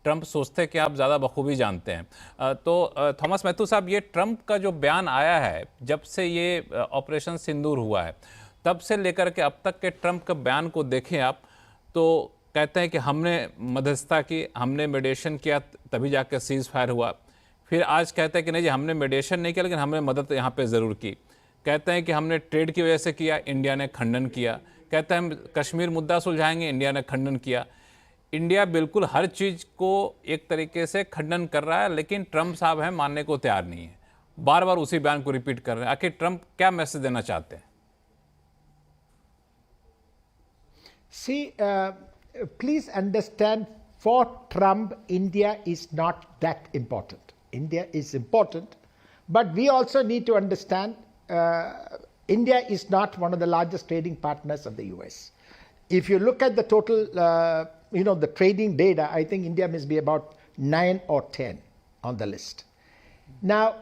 Trump सोचते हैं कि आप ज़्यादा बखूबी जानते हैं। तो थॉमस मैथ्यू साहब, ये ट्रंप का जो बयान आया है जब से ये ऑपरेशन सिंदूर हुआ है, तब से लेकर के अब तक के ट्रंप के बयान को देखें आप, तो कहते हैं कि हमने मध्यस्थता की, हमने मेडिएशन किया, तभी जाकर सीज फायर हुआ। फिर आज कहते हैं कि नहीं जी, हमने मेडिएशन नहीं किया, लेकिन हमने मदद यहाँ पे ज़रूर की। कहते हैं कि हमने ट्रेड की वजह से किया, इंडिया ने खंडन किया। कहते हैं हम कश्मीर मुद्दा सुलझाएंगे, इंडिया ने खंडन किया। इंडिया बिल्कुल हर चीज़ को एक तरीके से खंडन कर रहा है, लेकिन ट्रंप साहब हैं मानने को तैयार नहीं है, बार बार उसी बयान को रिपीट कर रहे हैं। आखिर ट्रंप क्या मैसेज देना चाहते हैं? See, please understand, for Trump, India is not that important. India is important, but we also need to understand India is not one of the largest trading partners of the US. If you look at the total, the trading data, I think India must be about 9 or 10 on the list. Now,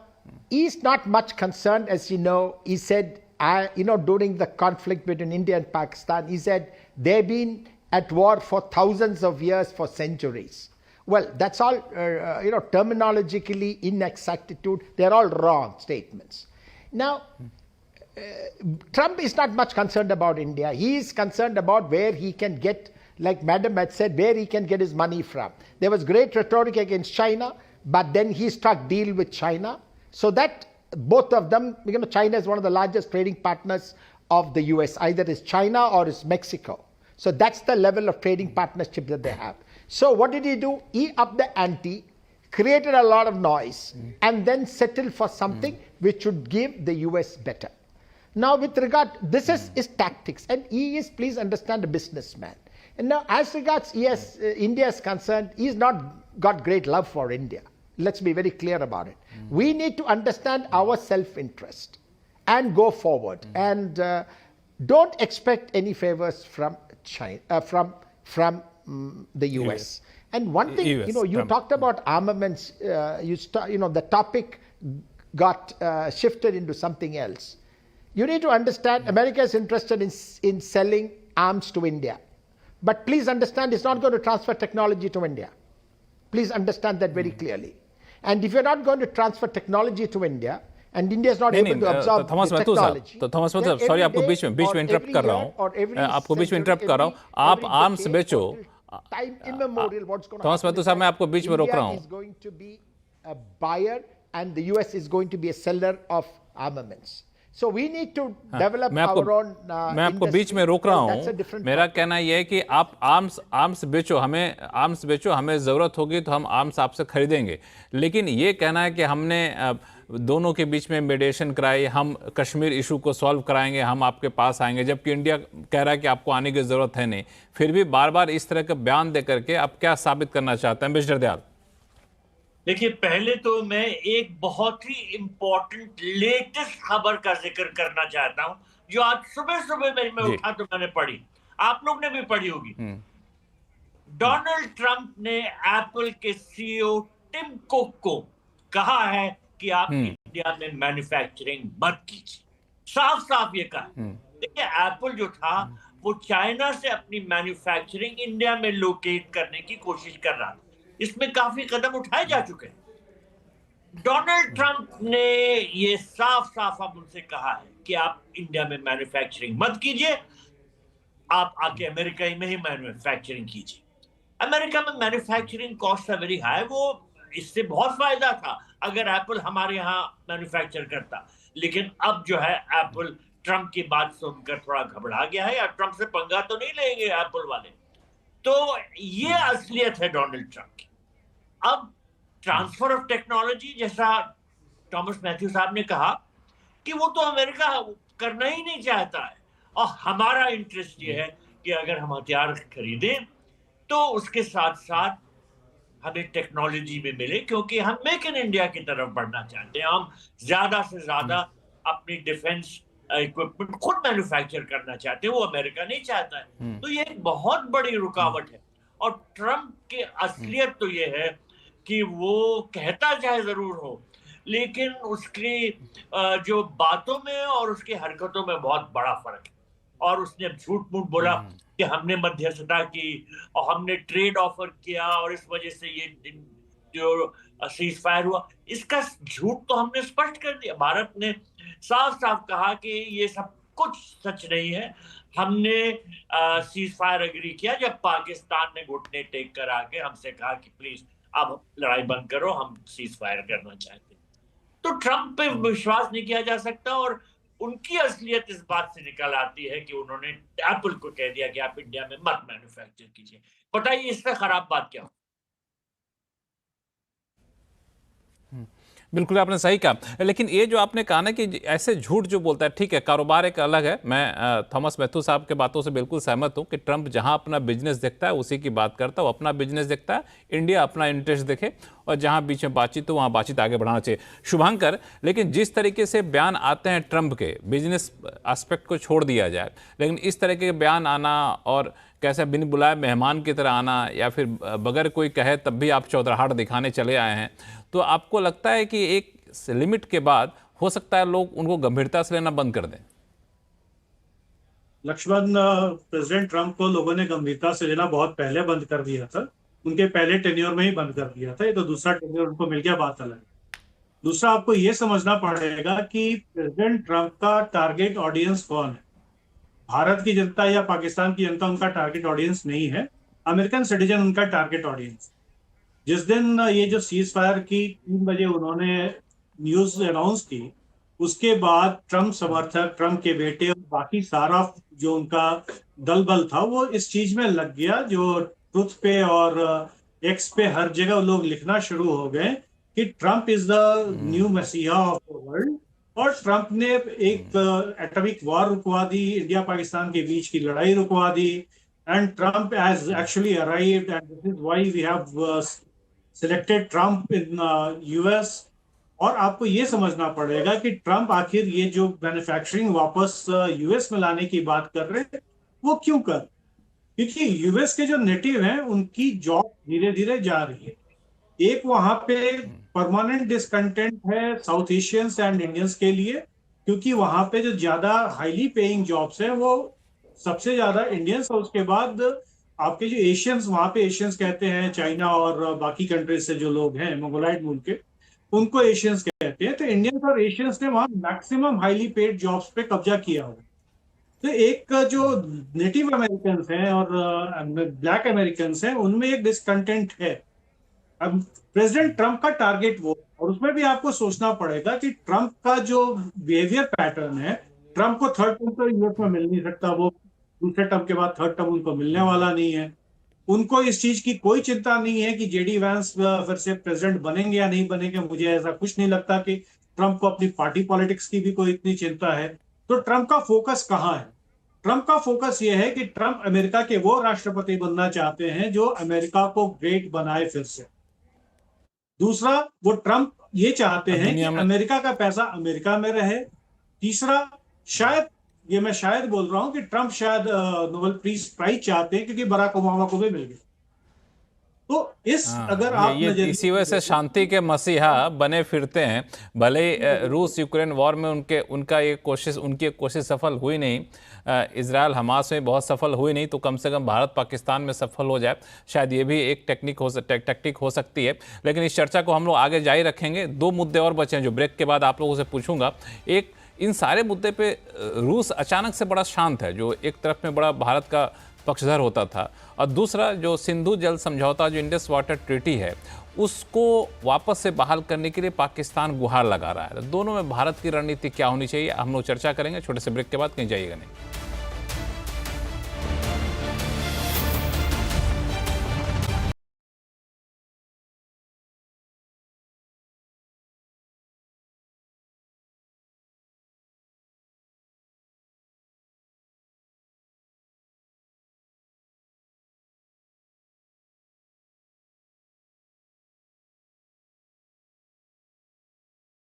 he's not much concerned, as you know. He said, during the conflict between India and Pakistan, he said they've been at war for thousands of years, for centuries. Well, that's all, terminologically inexactitude. They're all wrong statements. Now, Trump is not much concerned about India. He is concerned about where he can get, like Madam had said, where he can get his money from. There was great rhetoric against China, but then he struck deal with China. So that both of them, China is one of the largest trading partners of the US. Either it's China or it's Mexico. So that's the level of trading partnership that they have. So what did he do? He upped the ante, created a lot of noise, and then settled for something which would give the US better. Now, with regard, this is his tactics, and he is, please understand, a businessman. And now, as regards India is concerned, he's not got great love for India. Let's be very clear about it. We need to understand our self-interest and go forward, and don't expect any favors from China, from the US. And one thing, you talked about armaments. The topic got shifted into something else. You need to understand, America is interested in selling arms to India. But please understand, it's not going to transfer technology to India. Please understand that very clearly. And if you're not going to transfer technology to India, and India is not able to absorb the technology, तो Thomas Matthew साहब, sorry आपको बीच में interrupt कर रहा हूँ, आपको बीच में interrupt कर रहा हूँ। आप आर्म्स बेचो, थॉमस मैथ्यू साहब, मैं आपको बीच में रोक रहा हूँ। India is going to be a buyer and the US is going to be a seller of armaments. So we need to develop our own मैं आपको बीच में रोक रहा हूँ। मेरा कहना यह है कि आप आर्म्स बेचो, हमें ज़रूरत होगी तो हम आर्म्स आपसे खरीदेंगे। लेकिन ये कहना है कि हमने दोनों के बीच में मेडिएशन कराई, हम कश्मीर इशू को सॉल्व कराएंगे, हम आपके पास आएंगे, जबकि इंडिया कह रहा है कि आपको आने की ज़रूरत है नहीं, फिर भी बार बार इस तरह के बयान दे करके आप क्या साबित करना चाहते हैं मिस्टर दयाल? देखिए, पहले तो मैं एक बहुत ही इंपॉर्टेंट लेटेस्ट खबर का जिक्र करना चाहता हूं, जो आज सुबह सुबह मैं उठा तो मैंने पढ़ी, आप लोग ने भी पढ़ी होगी। डोनाल्ड ट्रंप ने एप्पल के सीईओ टिम कुक को कहा है कि आप इंडिया में मैन्युफैक्चरिंग मत कीजिए, साफ साफ ये कहा। देखिए, एप्पल जो था वो चाइना से अपनी मैन्युफैक्चरिंग इंडिया में लोकेट करने की कोशिश कर रहा था। इसमें काफी कदम उठाए जा चुके हैं। डोनाल्ड ट्रंप ने ये साफ साफ अब उनसे कहा है कि आप इंडिया में मैन्युफैक्चरिंग मत कीजिए, आप आके अमेरिका में ही मैन्युफैक्चरिंग कीजिए। अमेरिका में मैन्युफैक्चरिंग कॉस्ट है वेरी हाई, वो इससे बहुत फायदा था अगर एप्पल हमारे यहाँ मैन्युफैक्चर करता। लेकिन अब जो है एप्पल ट्रंप की बात सुनकर थोड़ा घबरा गया है, या ट्रंप से पंगा तो नहीं लेंगे एप्पल वाले। तो ये असलियत है डोनाल्ड ट्रंप की। अब ट्रांसफर ऑफ टेक्नोलॉजी, जैसा थॉमस मैथ्यू साहब ने कहा कि वो तो अमेरिका करना ही नहीं चाहता है, और हमारा इंटरेस्ट ये है कि अगर हम हथियार खरीदें तो उसके साथ साथ हमें टेक्नोलॉजी भी मिले, क्योंकि हम मेक इन इंडिया की तरफ बढ़ना चाहते हैं। हम ज्यादा से ज्यादा अपनी डिफेंस इक्विपमेंट खुद मैन्युफैक्चर करना चाहते हैं, वो अमेरिका नहीं चाहता है। तो ये एक बहुत बड़ी रुकावट है। और ट्रंप की असलियत तो ये है कि वो कहता चाहे जरूर हो, लेकिन उसकी जो बातों में और उसकी हरकतों में बहुत बड़ा फर्क है। और उसने झूठ मूठ बोला कि हमने मध्यस्थता की और हमने ट्रेड ऑफर किया और इस वजह से ये जो सीज फायर हुआ, इसका झूठ तो हमने स्पष्ट कर दिया। भारत ने साफ साफ कहा कि ये सब कुछ सच नहीं है। हमने सीज फायर एग्री किया जब पाकिस्तान ने घुटने टेक कर आके हमसे कहा कि प्लीज अब लड़ाई बंद करो, हम सीज फायर करना चाहते हैं। तो ट्रंप पे विश्वास नहीं किया जा सकता और उनकी असलियत इस बात से निकल आती है कि उन्होंने एप्पल को कह दिया कि आप इंडिया में मत मैन्युफैक्चर कीजिए। बताइए इससे खराब बात क्या हो? बिल्कुल आपने सही कहा, लेकिन ये जो आपने कहा ना कि ऐसे झूठ जो बोलता है, ठीक है कारोबार एक अलग है। मैं थॉमस मैथ्यू साहब के बातों से बिल्कुल सहमत हूँ कि ट्रंप जहाँ अपना बिजनेस देखता है उसी की बात करता है, वो अपना बिजनेस देखता है, इंडिया अपना इंटरेस्ट देखे और जहाँ बीच में बातचीत हो वहाँ बातचीत आगे बढ़ाना चाहिए। शुभांकर, लेकिन जिस तरीके से बयान आते हैं ट्रंप के, बिजनेस एस्पेक्ट को छोड़ दिया जाए, लेकिन इस तरह के बयान आना और कैसे बिन बुलाए मेहमान की तरह आना या फिर बगैर कोई कहे तब भी आप चौधराहट दिखाने चले आए हैं, तो आपको लगता है कि एक लिमिट के बाद हो सकता है लोग उनको गंभीरता से लेना बंद कर दें? लक्ष्मण, प्रेसिडेंट ट्रंप को लोगों ने गंभीरता से लेना बहुत पहले बंद कर दिया था। उनके पहले टेन्योर में ही बंद कर दिया था। ये तो दूसरा टेन्योर उनको मिल गया, बात अलग है। दूसरा, आपको ये समझना पड़ेगा कि प्रेसिडेंट ट्रंप का टारगेट ऑडियंस कौन है। भारत की जनता या पाकिस्तान की जनता उनका टारगेट ऑडियंस नहीं है, अमेरिकन सिटीजन उनका टारगेट ऑडियंस। जिस दिन ये जो सीज फायर की 3 बजे उन्होंने न्यूज अनाउंस की, उसके बाद ट्रंप समर्थक, ट्रंप के बेटे और बाकी सारा जो उनका दल बल था वो इस चीज में लग गया। जो ट्रुथ पे और एक्स पे हर जगह लोग लिखना शुरू हो गए कि ट्रंप इज द न्यू मसीहा ऑफ द वर्ल्ड, और ट्रंप ने एक एटॉमिक वॉर रुकवा दी, इंडिया पाकिस्तान के बीच की लड़ाई रुकवा दी, and Trump has actually arrived and this is why we have selected Trump in US. और आपको ये समझना पड़ेगा कि ट्रंप आखिर ये जो मैन्युफैक्चरिंग वापस यूएस में लाने की बात कर रहे हैं वो क्यों कर, क्योंकि यूएस के जो नेटिव हैं उनकी जॉब धीरे धीरे जा रही है। एक वहां पे परमानेंट डिसकंटेंट है साउथ एशियंस एंड इंडियंस के लिए, क्योंकि वहां पे जो ज्यादा हाईली पेइंग जॉब्स हैं वो सबसे ज्यादा इंडियंस, और उसके बाद आपके जो एशियंस, वहां पे एशियंस कहते हैं चाइना और बाकी कंट्रीज से जो लोग हैं मंगोलाइड मुल्क के, उनको एशियंस कहते हैं। तो इंडियंस और एशियंस ने वहां मैक्सिमम हाईली पेड जॉब्स पे कब्जा किया हुआ। तो एक जो नेटिव अमेरिकन हैं और ब्लैक अमेरिकन हैं उनमें एक डिसकंटेंट है। अब प्रेसिडेंट ट्रंप का टारगेट वो, और उसमें भी आपको सोचना पड़ेगा कि ट्रंप का जो बिहेवियर पैटर्न है, ट्रंप को थर्ड टर्म तो यूएस में मिल नहीं सकता, वो दूसरे टर्म के बाद थर्ड टर्म उनको मिलने वाला नहीं है। उनको इस चीज की कोई चिंता नहीं है कि जेडी वैंस फिर से प्रेसिडेंट बनेंगे या नहीं बनेंगे। मुझे ऐसा कुछ नहीं लगता कि ट्रंप को अपनी पार्टी पॉलिटिक्स की भी कोई इतनी चिंता है। तो ट्रंप का फोकस कहाँ है? ट्रंप का फोकस यह है कि ट्रंप अमेरिका के वो राष्ट्रपति बनना चाहते हैं जो अमेरिका को ग्रेट बनाए फिर से। दूसरा, वो ट्रंप ये चाहते हैं कि अमेरिका का पैसा अमेरिका में रहे। तीसरा, शायद, ये मैं शायद बोल रहा हूं कि ट्रंप शायद नोबेल पीस प्राइज चाहते हैं क्योंकि बराक ओबामा को भी मिल गया। तो इस अगर आप ये इसी वजह से शांति के मसीहा बने फिरते हैं। भले रूस यूक्रेन वॉर में उनकी कोशिश सफल हुई नहीं, इजराइल हमास में बहुत सफल हुई नहीं, तो कम से कम भारत पाकिस्तान में सफल हो जाए, शायद ये भी एक टैक्टिक हो सकती है। लेकिन इस चर्चा को हम लोग आगे जारी रखेंगे। 2 मुद्दे और बचे हैं जो ब्रेक के बाद आप लोगों से पूछूंगा। एक, इन सारे मुद्दे पे रूस अचानक से बड़ा शांत है, जो एक तरफ में बड़ा भारत का पक्षधर होता था, और दूसरा जो सिंधु जल समझौता, जो इंडस वाटर ट्रीटी है, उसको वापस से बहाल करने के लिए पाकिस्तान गुहार लगा रहा है। दोनों में भारत की रणनीति क्या होनी चाहिए, हम लोग चर्चा करेंगे छोटे से ब्रेक के बाद। कहीं जाइएगा नहीं।